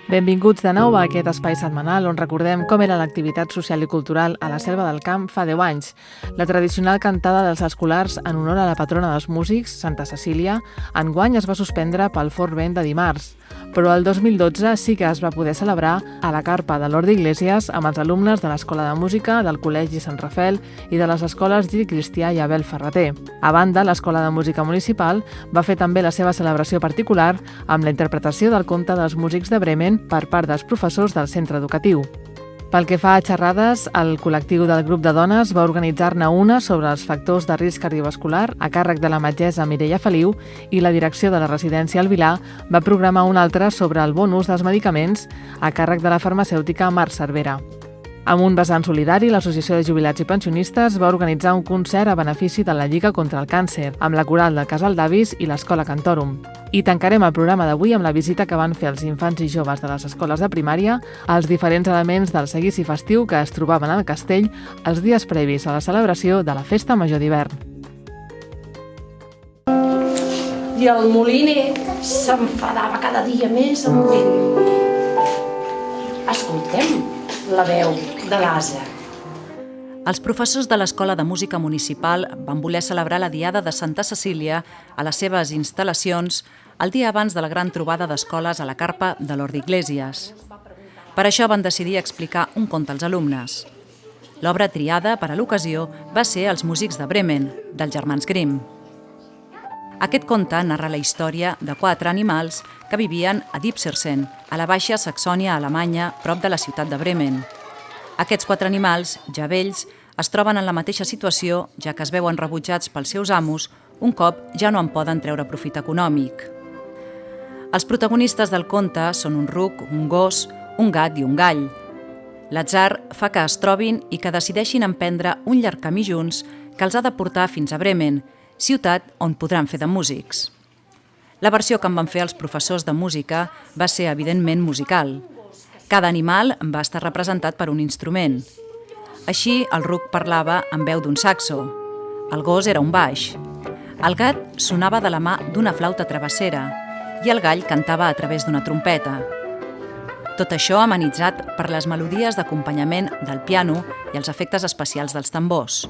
Benvinguts de nou a aquest espai setmanal on recordem com era l'activitat social i cultural a la Selva del Camp fa 10 anys. La tradicional cantada dels escolars en honor a la patrona dels músics, Santa Cecília, enguany es va suspendre pel fort vent de dimarts. Però el 2012 sí que es va poder celebrar a la carpa de l'Hort d'Iglesias amb els alumnes de l'Escola de Música, del Col·legi Sant Rafel i de les escoles Gil Cristià i Abel Ferrater. A banda, l'Escola de Música Municipal va fer també la seva celebració particular amb la interpretació del conte dels músics de Bremen per part dels professors del centre educatiu. Pel que fa a xerrades, el col·lectiu del grup de dones va organitzar-ne una sobre els factors de risc cardiovascular a càrrec de la metgessa Mireia Feliu i la direcció de la residència El Vilar va programar una altra sobre el bon ús dels medicaments a càrrec de la farmacèutica Mar Cervera. Amb un vessant solidari, l'Associació de Jubilats i Pensionistes va organitzar un concert a benefici de la Lliga contra el Càncer, amb la coral del Casal d'Avis i l'Escola Cantòrum. I tancarem el programa d'avui amb la visita que van fer els infants i joves de les escoles de primària als diferents elements del seguici festiu que es trobaven al castell els dies previs a la celebració de la Festa Major d'hivern. I el moliner s'enfadava cada dia més amb ell. Escoltem la veu de l'Asa. Els professors de l'Escola de Música Municipal van voler celebrar la Diada de Santa Cecília a les seves instal·lacions el dia abans de la gran trobada d'escoles a la carpa de l'Hort d'Iglesias. Per això van decidir explicar un conte als alumnes. L'obra triada per a l'ocasió va ser Els músics de Bremen, dels germans Grimm. Aquest conte narra la història de 4 animals que vivien a Dipsersen, a la Baixa Saxònia alemanya, prop de la ciutat de Bremen. Aquests 4 animals, ja vells, es troben en la mateixa situació, ja que es veuen rebutjats pels seus amos un cop ja no en poden treure profit econòmic. Els protagonistes del conte són un ruc, un gos, un gat i un gall. L'atzar fa que es trobin i que decideixin emprendre un llarg camí junts que els ha de portar fins a Bremen, ciutat on podran fer de músics. La versió que en van fer els professors de música va ser evidentment musical. Cada animal va estar representat per un instrument. Així, el ruc parlava amb veu d'un saxo. El gos era un baix. El gat sonava de la mà d'una flauta travessera i el gall cantava a través d'una trompeta. Tot això amenitzat per les melodies d'acompanyament del piano i els efectes especials dels tambors.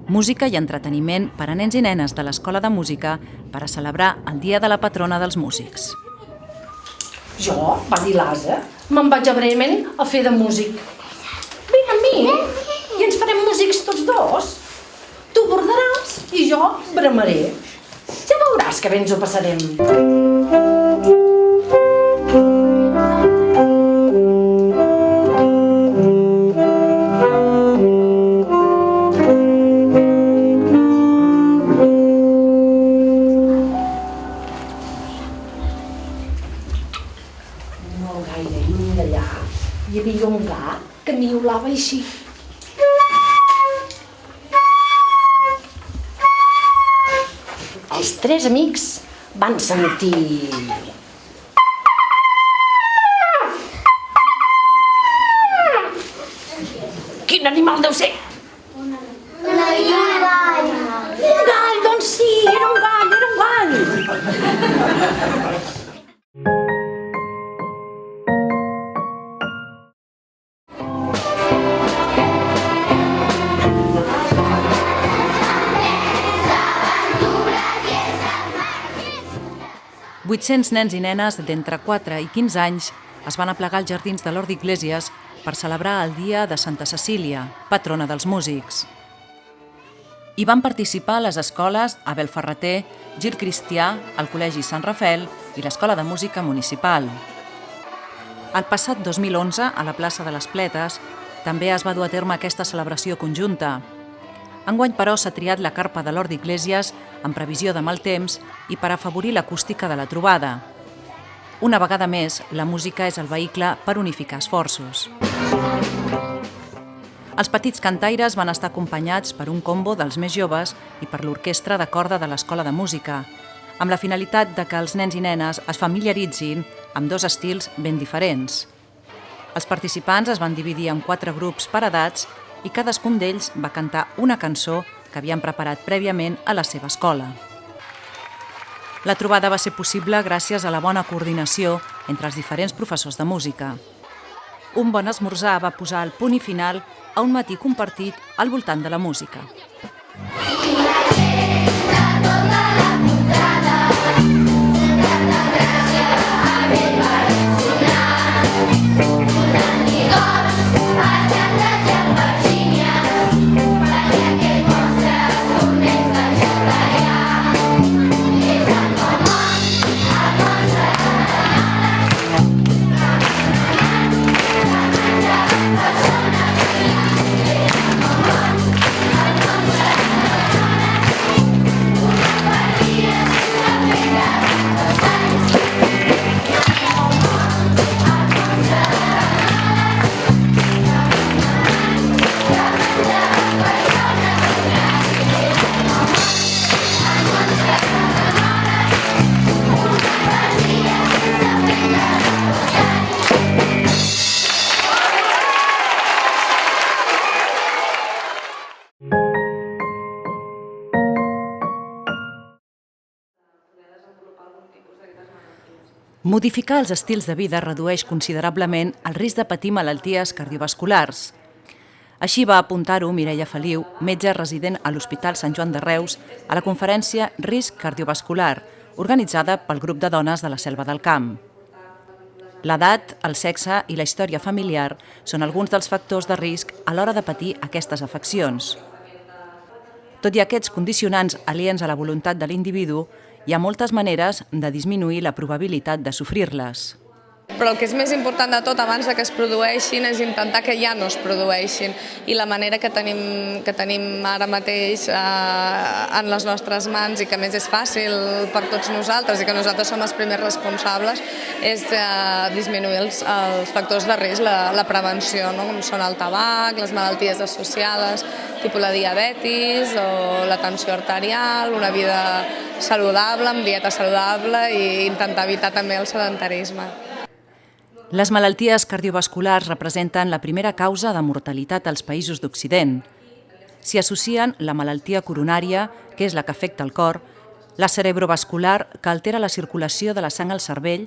Música i entreteniment per a nens i nenes de l'Escola de Música per a celebrar el Dia de la Patrona dels Músics. Jo, va dir l'Asa, me'n vaig a Bremen a fer de músic. Vine amb mi i ens farem músics tots dos. Tu bordaràs i jo bramaré. Ja veuràs que bé ens ho passarem. Hi havia un gat que miolava així. Els 3 amics van sentir... Quin animal deu ser? Un gall! Un gall, doncs sí, era un gall, era un gall! .800 nens i nenes d'entre 4 i 15 anys es van aplegar als jardins de l'Hort d'Iglesias per celebrar el dia de Santa Cecília, patrona dels músics. Hi van participar les escoles Abel Ferrater, Gil Cristià, el Col·legi Sant Rafel i l'Escola de Música Municipal. El passat 2011, a la plaça de les Pletes, també es va dur a terme aquesta celebració conjunta. Enguany, però, s'ha triat la carpa de l'Hort d'Iglesias en previsió de mal temps i per afavorir l'acústica de la trobada. Una vegada més, la música és el vehicle per unificar esforços. Els petits cantaires van estar acompanyats per un combo dels més joves i per l'orquestra de corda de l'Escola de Música, amb la finalitat de que els nens i nenes es familiaritzin amb 2 estils ben diferents. Els participants es van dividir en 4 grups per edats i cadascun d'ells va cantar una cançó que havien preparat prèviament a la seva escola. La trobada va ser possible gràcies a la bona coordinació entre els diferents professors de música. Un bon esmorzar va posar el punt i final a un matí compartit al voltant de la música. Modificar els estils de vida redueix considerablement el risc de patir malalties cardiovasculars. Així va apuntar-ho Mireia Feliu, metge resident a l'Hospital Sant Joan de Reus, a la conferència Risc cardiovascular, organitzada pel grup de dones de la Selva del Camp. L'edat, el sexe i la història familiar són alguns dels factors de risc a l'hora de patir aquestes afeccions. Tot i aquests condicionants aliens a la voluntat de l'individu, hi ha moltes maneres de disminuir la probabilitat de sofrir-les. Però el que és més important de tot abans que es produeixin és intentar que ja no es produeixin. I la manera que tenim ara mateix en les nostres mans i que a més és fàcil per tots nosaltres i que nosaltres som els primers responsables és disminuir els factors de risc, la prevenció, com són el tabac, les malalties associades, tipus la diabetis o la tensió arterial, una vida saludable, amb dieta saludable i intentar evitar també el sedentarisme. Les malalties cardiovasculars representen la primera causa de mortalitat als països d'Occident. S'hi associen la malaltia coronària, que és la que afecta el cor, la cerebrovascular, que altera la circulació de la sang al cervell,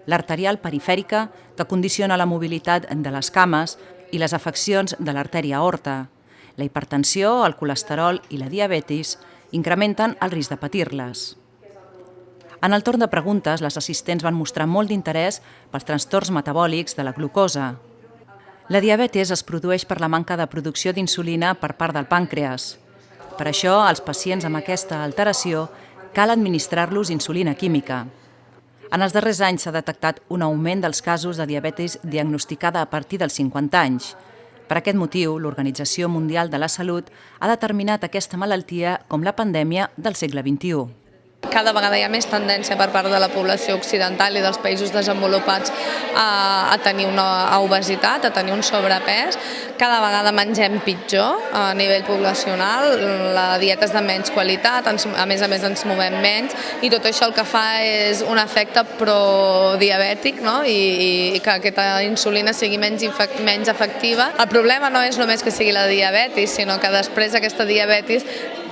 l'arterial perifèrica, que condiciona la mobilitat de les cames, i les afeccions de l'artèria aorta. La hipertensió, el colesterol i la diabetis incrementen el risc de patir-les. En el torn de preguntes, les assistents van mostrar molt d'interès pels trastorns metabòlics de la glucosa. La diabetis es produeix per la manca de producció d'insulina per part del pàncreas. Per això, als pacients amb aquesta alteració cal administrar-los insulina química. En els darrers anys s'ha detectat un augment dels casos de diabetis diagnosticada a partir dels 50 anys. Per aquest motiu, l'Organització Mundial de la Salut ha determinat aquesta malaltia com la pandèmia del segle XXI. Cada vegada hi ha més tendència per part de la població occidental i dels països desenvolupats a tenir una obesitat, a tenir un sobrepès. Cada vegada mengem pitjor a nivell poblacional, la dieta és de menys qualitat, a més ens movem menys i tot això el que fa és un efecte prodiabètic, no? I que aquesta insulina sigui menys efectiva. El problema no és només que sigui la diabetis, sinó que després aquesta diabetis,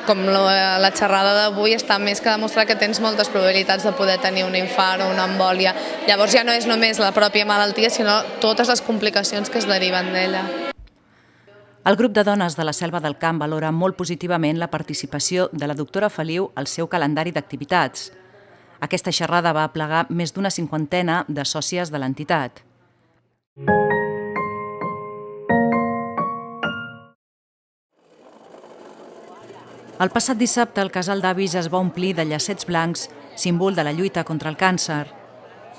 com la xerrada d'avui, està més que demostrar que tens moltes probabilitats de poder tenir un infart o una embòlia. Llavors ja no és només la pròpia malaltia, sinó totes les complicacions que es deriven d'ella. El grup de dones de la Selva del Camp valora molt positivament la participació de la doctora Feliu al seu calendari d'activitats. Aquesta xerrada va aplegar més d'una 50 de sòcies de l'entitat. El passat dissabte el casal d'avis es va omplir de llacets blancs, símbol de la lluita contra el càncer.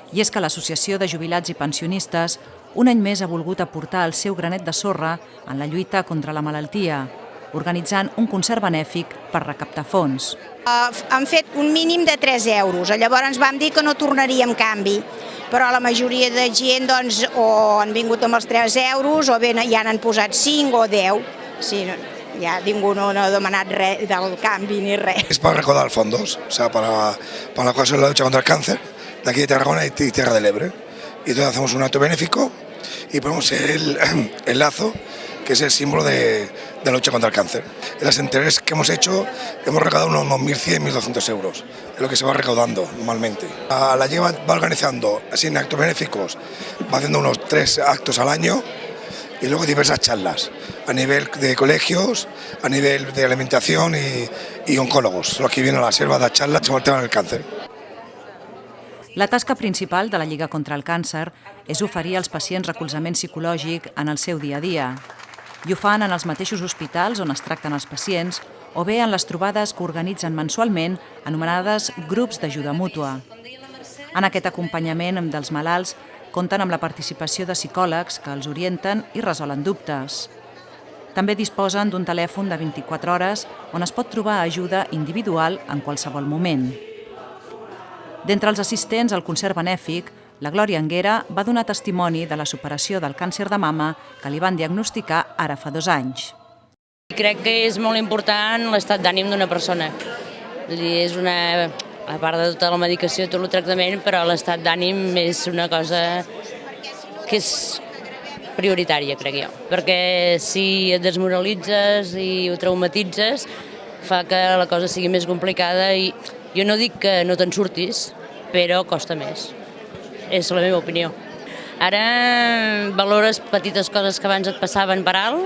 I és que l'Associació de Jubilats i Pensionistes un any més ha volgut aportar el seu granet de sorra en la lluita contra la malaltia, organitzant un concert benèfic per recaptar fons. Han fet un mínim de 3 euros, llavors ens vam dir que no tornaríem canvi, però la majoria de gent o han vingut amb els 3 euros o bé ja n'han posat 5 o 10. Sí, ya ningú no ha demanat res del canvi ni res. Es para recaudar fondos, o sea, para la cosa de la lucha contra el cáncer de aquí de Tarragona y Tierra del Ebre. y entonces hacemos un acto benéfico y ponemos el lazo, que es el símbolo de la lucha contra el cáncer. En las anteriores que hemos hecho hemos recaudado unos 1.100, 1.200 euros, es lo que se va recaudando normalmente. La lleva va organizando así en actos benéficos, va haciendo unos 3 actos al año y luego diversas charlas a nivel de colegios, a nivel de alimentación y oncólogos, los que vienen a la selva a dar charlas sobre el tema del càncer. La tasca principal de la Lliga contra el Càncer és oferir als pacients recolzament psicològic en el seu dia a dia. I ho fan en els mateixos hospitals on es tracten els pacients o bé en les trobades que organitzen mensualment anomenades grups d'ajuda mútua. En aquest acompanyament dels malalts compten amb la participació de psicòlegs que els orienten i resolen dubtes. També disposen d'un telèfon de 24 hores on es pot trobar ajuda individual en qualsevol moment. D'entre els assistents al concert benèfic, la Glòria Anguera va donar testimoni de la superació del càncer de mama que li van diagnosticar ara fa 2 anys. Crec que és molt important l'estat d'ànim d'una persona. És una, a part de tota la medicació, tot el tractament, però l'estat d'ànim és una cosa que és prioritària, crec jo. Perquè si et desmoralitzes i ho traumatitzes, fa que la cosa sigui més complicada i jo no dic que no te'n surtis, però costa més. És la meva opinió. Ara valores petites coses que abans et passaven per alt,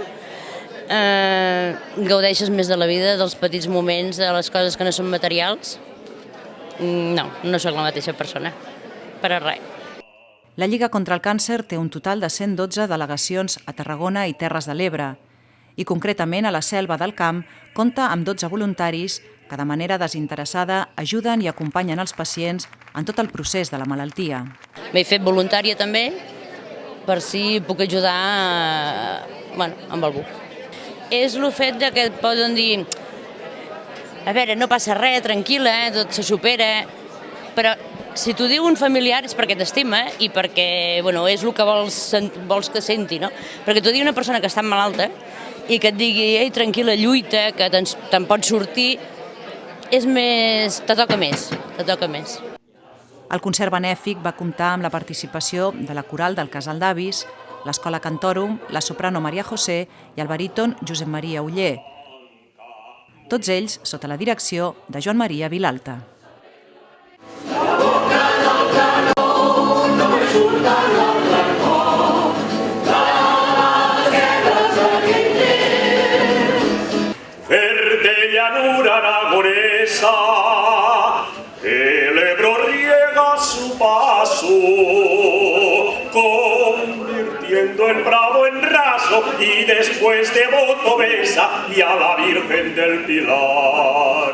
gaudeixes més de la vida, dels petits moments, de les coses que no són materials. No sóc la mateixa persona, per a res. La Lliga contra el Càncer té un total de 112 delegacions a Tarragona i Terres de l'Ebre i concretament a la Selva del Camp compta amb 12 voluntaris que de manera desinteressada ajuden i acompanyen els pacients en tot el procés de la malaltia. M'he fet voluntària també per si puc ajudar amb algú. És el fet que et poden dir a veure, no passa res, tranquil·la, tot se supera, però si t'ho diu un familiar és perquè t'estima i perquè és el que vols que senti, no? Perquè t'ho diu una persona que està malalta i que et digui, ei, tranquil·la, lluita, que te'n pots sortir, és més... te toca més. El concert benèfic va comptar amb la participació de la coral del Casal d'Avis, l'Escola Cantorum, la soprano Maria José i el baríton Josep Maria Oller. Tots ells sota la direcció de Joan Maria Vilalta. Verde llanura aragonesa, el Ebro riega su paso, convirtiendo el prado en raso y después devoto besa y a la Virgen del Pilar.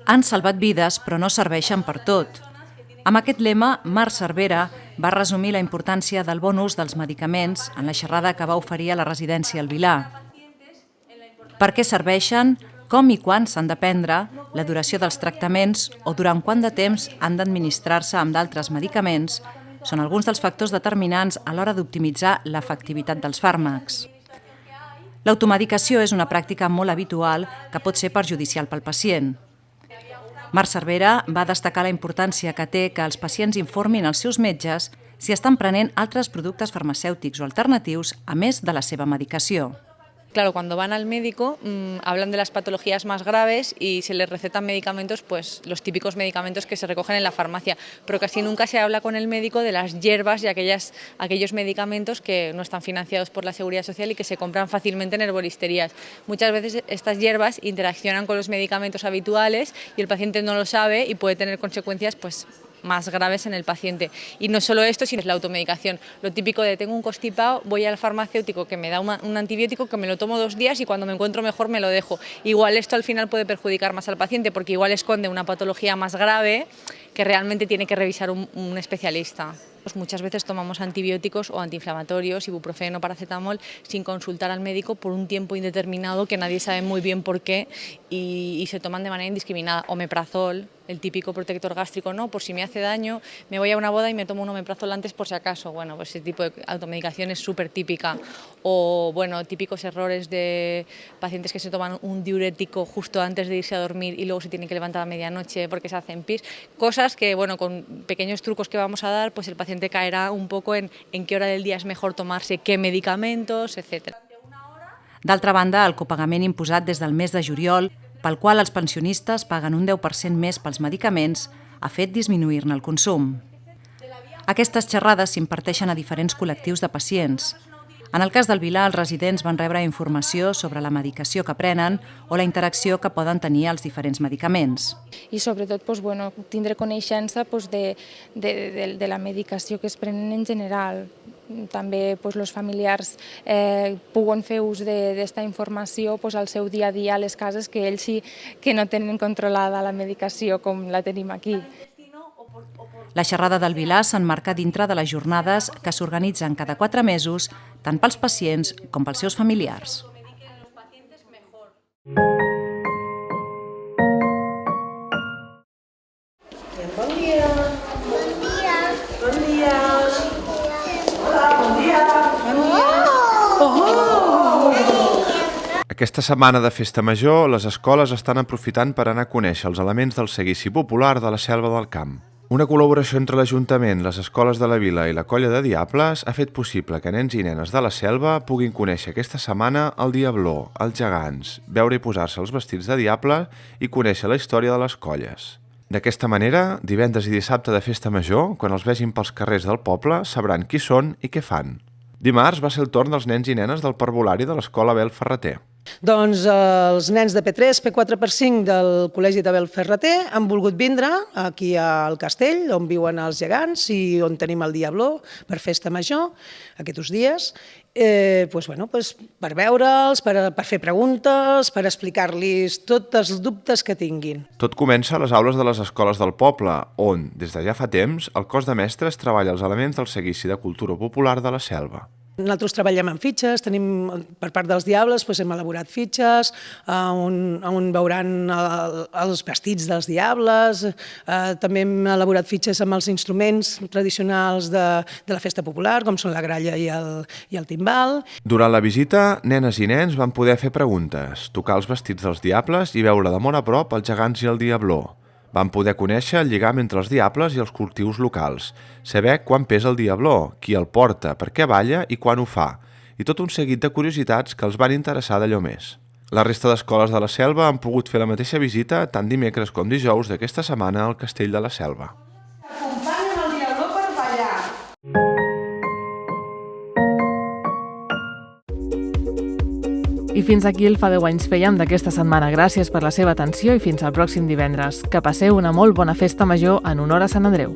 Han salvat vides, però no serveixen per tot. Amb aquest lema, Marc Cervera va resumir la importància del bon ús dels medicaments en la xerrada que va oferir a la residència al Vilar. Per què serveixen, com i quan s'han de prendre, la duració dels tractaments o durant quant de temps han d'administrar-se amb d'altres medicaments són alguns dels factors determinants a l'hora d'optimitzar l'efectivitat dels fàrmacs. L'automedicació és una pràctica molt habitual que pot ser perjudicial pel pacient. Marc Cervera va destacar la importància que té que els pacients informin els seus metges si estan prenent altres productes farmacèutics o alternatius a més de la seva medicació. Claro, cuando van al médico hablan de las patologías más graves y se les recetan medicamentos, pues los típicos medicamentos que se recogen en la farmacia, pero casi nunca se habla con el médico de las hierbas y aquellos medicamentos que no están financiados por la Seguridad Social y que se compran fácilmente en herboristerías. Muchas veces estas hierbas interaccionan con los medicamentos habituales y el paciente no lo sabe y puede tener consecuencias más graves en el paciente. Y no solo esto, sino la automedicación. Lo típico de tengo un constipado, voy al farmacéutico que me da un antibiótico que me lo tomo 2 días y cuando me encuentro mejor me lo dejo. Igual esto al final puede perjudicar más al paciente porque igual esconde una patología más grave que realmente tiene que revisar un especialista. Pues muchas veces tomamos antibióticos o antiinflamatorios, ibuprofeno, paracetamol, sin consultar al médico por un tiempo indeterminado que nadie sabe muy bien por qué y se toman de manera indiscriminada. Omeprazol, el típico protector gástrico, no, por si me hace daño, me voy a una boda y me tomo un omeprazol antes por si acaso. Bueno, pues ese tipo de automedicación es súper típica. O, bueno, típicos errores de pacientes que se toman un diurético justo antes de irse a dormir y luego se tienen que levantar a medianoche porque se hacen pis. Cosas que, bueno, con pequeños trucos que vamos a dar, pues el paciente caerá un poco en qué hora del día és millor tomarse qué medicamentos, etc. D'altra banda, el copagament imposat des del mes de juliol, pel qual els pensionistes paguen un 10% més pels medicaments, ha fet disminuir-ne el consum. Aquestes xerrades s'imparteixen a diferents col·lectius de pacients. En el cas del Vilar, els residents van rebre informació sobre la medicació que prenen o la interacció que poden tenir els diferents medicaments. I sobretot tindre coneixença de la medicació que es prenen en general. També els familiars puguen fer ús d'aquesta informació al seu dia a dia a les cases, que ells sí que no tenen controlada la medicació com la tenim aquí. La xerrada del Vilar s'emmarca dintre de les jornades que s'organitzen cada 4 mesos, tant pels pacients com pels seus familiars. Bon dia. Bon dia. Bon dia. Hola, bon dia. Bon dia. Aquesta setmana de Festa Major, les escoles estan aprofitant per anar a conèixer els elements del seguici popular de la Selva del Camp. Una col·laboració entre l'Ajuntament, les escoles de la Vila i la Colla de Diables ha fet possible que nens i nenes de la Selva puguin conèixer aquesta setmana el Diabló, els gegants, veure i posar-se els vestits de diable i conèixer la història de les colles. D'aquesta manera, divendres i dissabte de Festa Major, quan els vegin pels carrers del poble, sabran qui són i què fan. Dimarts va ser el torn dels nens i nenes del parvulari de l'Escola Abel Ferrater. Doncs els nens de P3, P4, P5 del Col·legi d'Abel Ferrater han volgut vindre aquí al castell, on viuen els gegants i on tenim el Diabló per Festa Major, aquests dies, per veure'ls, per fer preguntes, per explicar-los tots els dubtes que tinguin. Tot comença a les aules de les escoles del poble, on, des de ja fa temps, el cos de mestres treballa els elements del seguici de cultura popular de la Selva. Nosaltres treballem amb fitxes, per part dels Diables hem elaborat fitxes on veuran els vestits dels Diables, també hem elaborat fitxes amb els instruments tradicionals de la festa popular, com són la gralla i el timbal. Durant la visita, nenes i nens van poder fer preguntes, tocar els vestits dels Diables i veure de molt a prop els gegants i el Diabló. Van poder conèixer el lligam entre els diables i els cultius locals, saber quan pesa el Diabló, qui el porta, per què balla i quan ho fa, i tot un seguit de curiositats que els van interessar d'allò més. La resta d'escoles de la Selva han pogut fer la mateixa visita tant dimecres com dijous d'aquesta setmana al Castell de la Selva. Acompanya'm el Diabló per ballar. I fins aquí el Fa 10 anys fèiem d'aquesta setmana. Gràcies per la seva atenció i fins al pròxim divendres. Que passeu una molt bona festa major en honor a Sant Andreu.